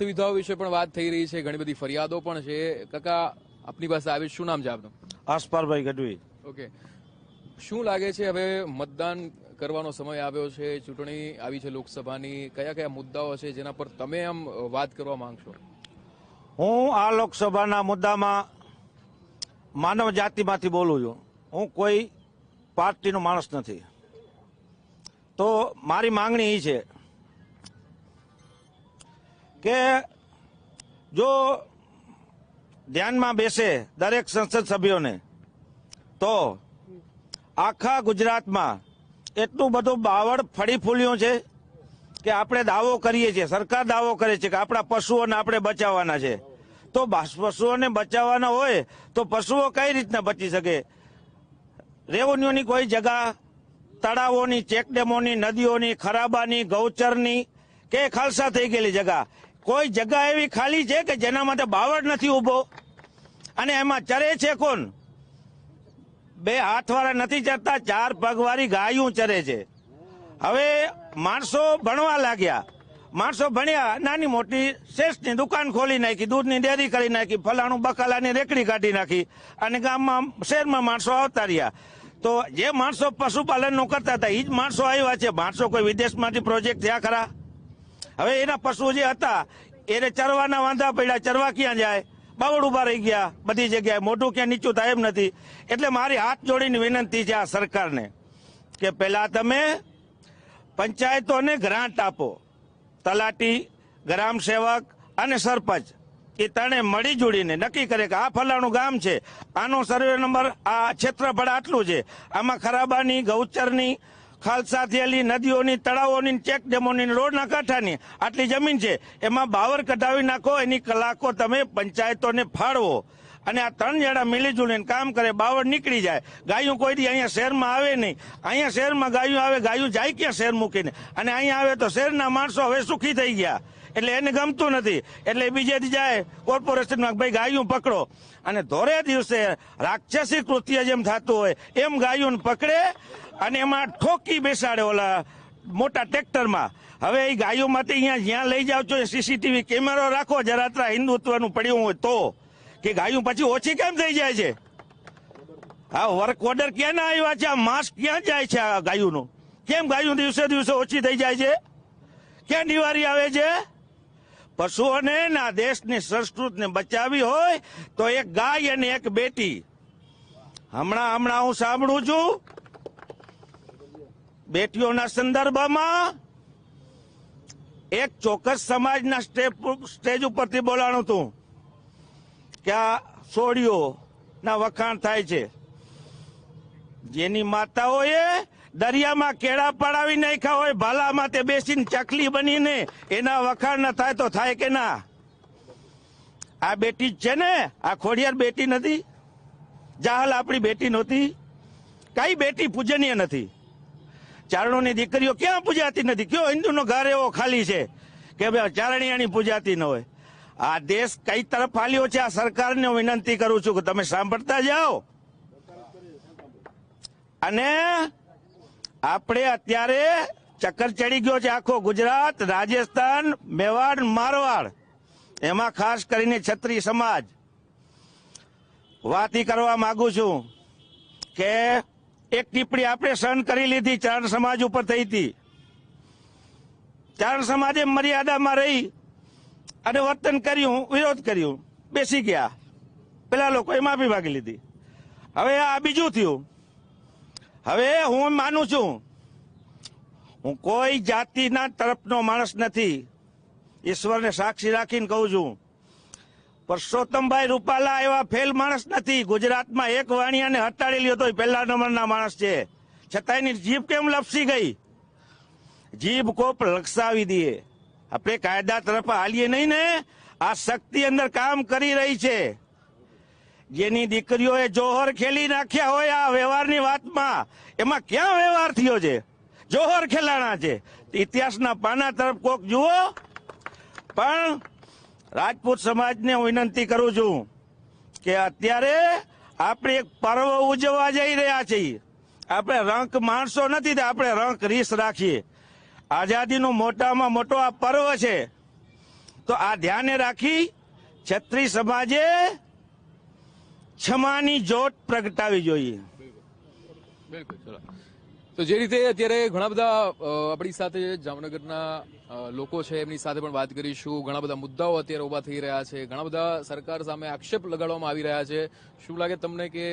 સુવિધાઓ વિશે પણ વાત થઈ રહી છે, ઘણી બધી ફરિયાદો પણ છે. કાકા, આપની પાસે આવી, શું નામ છે આપનું? આસપારભાઈ ગઢવી. ઓકે, શું લાગે છે હવે મતદાન કરવાનો સમય આવ્યો છે, ચૂંટણી આવી છે લોકસભાની, કયા કયા મુદ્દાઓ છે જેના પર તમે આમ વાત કરવા માંગશો? હું આ લોકસભાના મુદ્દામાં માનવ જાતિમાંથી બોલું છું. હું કોઈ પાર્ટીનો માણસ નથી. તો મારી માંગણી એ છે કે જો ધ્યાનમાં બેસે દરેક સંસદ સભ્યોને તો આખા ગુજરાતમાં એટલું બધું બાવળ ફળી ફૂલ્યું છે કે આપણે દાવો કરીએ છીએ, સરકાર દાવો કરે છે કે આપણા પશુઓને આપણે બચાવવાના છે. તો પશુઓને બચાવવાના હોય તો પશુઓ કઈ રીતના બચી શકે? રેવન્યુની કોઈ જગા, તળાવોની, ચેકડેમોની, નદીઓની, ખરાબાની, ગૌચરની કે ખાલસા થઈ ગયેલી જગા, કોઈ જગા એવી ખાલી છે કે જેના માટે બાવળ નથી ઉભો? અને એમાં ચરે છે કોણ? બે હાથવાળા નથી ચરતા, ચાર પગવાળી ગાયું ચરે છે. હવે માણસો ભણવા લાગ્યા, માણસો ભણ્યા, નાની મોટી શેષની દુકાન ખોલી નાખી, દૂધની ડેરી કરી નાખી, ફલાણું બકાલાની રેકડી કાઢી નાખી, અને ગામમાં શહેરમાં માણસો આવતા રહ્યા. તો જે માણસો પશુપાલનનું કરતા હતા એ જ માણસો આવ્યા છે. માણસો કોઈ વિદેશમાંથી પ્રોજેક્ટ થયા ખરા? હવે એના પશુ જે હતા એને ચરવાના વાંધા પડ્યા, ચરવા ક્યાં જાય? બાવળ ઉભા રહી ગયા બધી જગ્યાએ, મોઢું ક્યાં નીચું થાય એમ નથી. એટલે મારી હાથ જોડીને વિનંતી છે આ સરકારને કે પહેલા તમે પંચાયતોને ગ્રાન્ટ આપો. તલાટી, ગ્રામ સેવક અને સરપંચ એ ત્રણે મળી જોડીને નક્કી કરે કે આ ફલાણું ગામ છે, આનો સર્વે નંબર, આ ક્ષેત્રફળ આટલું છે, આમાં ખરાબાની, ગૌચરની, ખાલસા થયેલી નદીઓની, તળાવોની, ચેકડેમોની, રોડના કાંઠાની આટલી જમીન છે, એમાં બાવર કઢાવી નાખો. એની કલાકો તમે પંચાયતોને ફાળવો અને આ ત્રણ જણા મિલીજુલીને કામ કરે, બાવળ નીકળી જાય. ગાયું કોઈ દી અહીંયા શહેરમાં આવે નહીં. અહીંયા શહેરમાં ગાયું આવે, ગાયું જાય ક્યાં શહેર મૂકીને? અને અહીંયા આવે તો શહેરના માણસો હવે સુખી થઈ ગયા એટલે એને ગમતું નથી, એટલે બીજેથી જાય કોર્પોરેશનમાં, ભાઈ ગાયું પકડો. અને ધોરે દિવસે રાક્ષસી કૃત્ય જેમ થતું હોય એમ ગાયું પકડે અને એમાં ઠોકી બેસાડે ઓલા મોટા ટ્રેક્ટરમાં. હવે એ ગાયો માટે અહીંયા જ્યાં લઈ જાવ છો સીસીટીવી કેમેરો રાખો, જરા હિન્દુત્વનું પડ્યું હોય તો, કે ગાયું પછી ઓછી કેમ થઈ જાય છે? હા, વર્ક ઓર્ડર ક્યાં ના આવ્યા છે? આ માસ્ક ક્યાં જાય છે આ ગાયુંનું? કેમ ગાયું દિવસે દિવસે ઓછી થઈ જાય છે? ક્યાં દિવાળી આવે છે? પશુઓને ના દેશની સંસ્કૃતિને બચાવી હોય તો એક ગાય અને એક બેટી. હમણાં હું સાંભળું છું બેટીઓના સંદર્ભમાં એક ચોક્કસ સમાજના સ્ટેજ ઉપરથી બોલાણું હતું કે આ સોડીઓ ના વખાણ થાય છે. જેની માતાઓએ દરિયામાં કેળા પડાવી નાખ્યા હોય, ભાલામાં તે બેસીને ચકલી બનીને એના વખાણ ના થાય તો થાય કે ના? આ બેટી જ છે ને, આ ખોડિયાર બેટી નથી, જાહલ આપણી બેટી નહોતી. કઈ બેટી પૂજનીય નથી? ચારણોની દીકરીઓ ક્યાં પૂજાતી નથી? કયો હિન્દુનો ઘર એવો ખાલી છે કે ચારણિયાની પૂજાતી ન હોય? આ દેશ કઈ તરફ હાલ્યો છે? આ સરકારને હું વિનંતી કરું છું કે તમે સાંભળતા જાઓ. અને આપણે અત્યારે ચક્કર ચડી ગયો છે આખો ગુજરાત, રાજસ્થાન, મેવાડ, મારવાડ, એમાં ખાસ કરીને ક્ષત્રિય સમાજ. વાત કરવા માંગુ છું કે એક ટિપ્પણી આપણે સહન કરી લીધી, ચારણ સમાજ ઉપર થઈ હતી. ચારણ સમાજે મર્યાદામાં રહી અને વર્તન કર્યું, વિરોધ કર્યું, બેસી ગયા. પેલા લોકોએ માફી માંગી લીધી. હવે આ બીજું થયું. હવે હું માનું છું હું કોઈ જાતિના તરફનો માણસ નથી, ઈશ્વરને સાક્ષી રાખીને કહું છું. પરસોત્તમભાઈ રૂપાલા એવા ફેલ માણસ નથી. ગુજરાતમાં એક વાણિયાને હટાડી લ્યો તો પહેલા નંબરના માણસ છે, છતાં એની જીભ કેમ લપસી ગઈ? જીભ કોપ લક્ષાવી દઈએ. આપણે કાયદા તરફ હાલીએ નહીં ને. આ શક્તિ અંદર કામ કરી રહી છે. જેની દીકરીઓએ જોહર ખેલી નાખ્યા હોય આ વ્યવહારની વાતમાં, એમાં ક્યાં વ્યવહાર થયો છે? જોહર ખેલાણા છે. ઇતિહાસના પાના તરફ કોક જુઓ. પણ રાજપૂત સમાજને હું વિનંતી કરું છું કે અત્યારે આપણે એક પર્વ ઉજવવા જઈ રહ્યા છીએ. આપણે રંક માણસો નથી, આપણે રંક રીસ રાખીએ. આઝાદીનો મોટામાં મોટો આ પર્વ છે. તો આ ધ્યાને રાખી ક્ષત્રિય સમાજે ક્ષમાની જોત પ્રગટાવી જોઈએ. બિલકુલ. ચલો, તો જે રીતે અત્યારે ઘણા બધા આપણી સાથે જામનગરના લોકો છે એમની સાથે પણ વાત કરીશું. ઘણા બધા મુદ્દાઓ અત્યારે ઉભા થઈ રહ્યા છે, ઘણા બધા સરકાર સામે આક્ષેપ લગાડવામાં આવી રહ્યા છે. શું લાગે તમને કે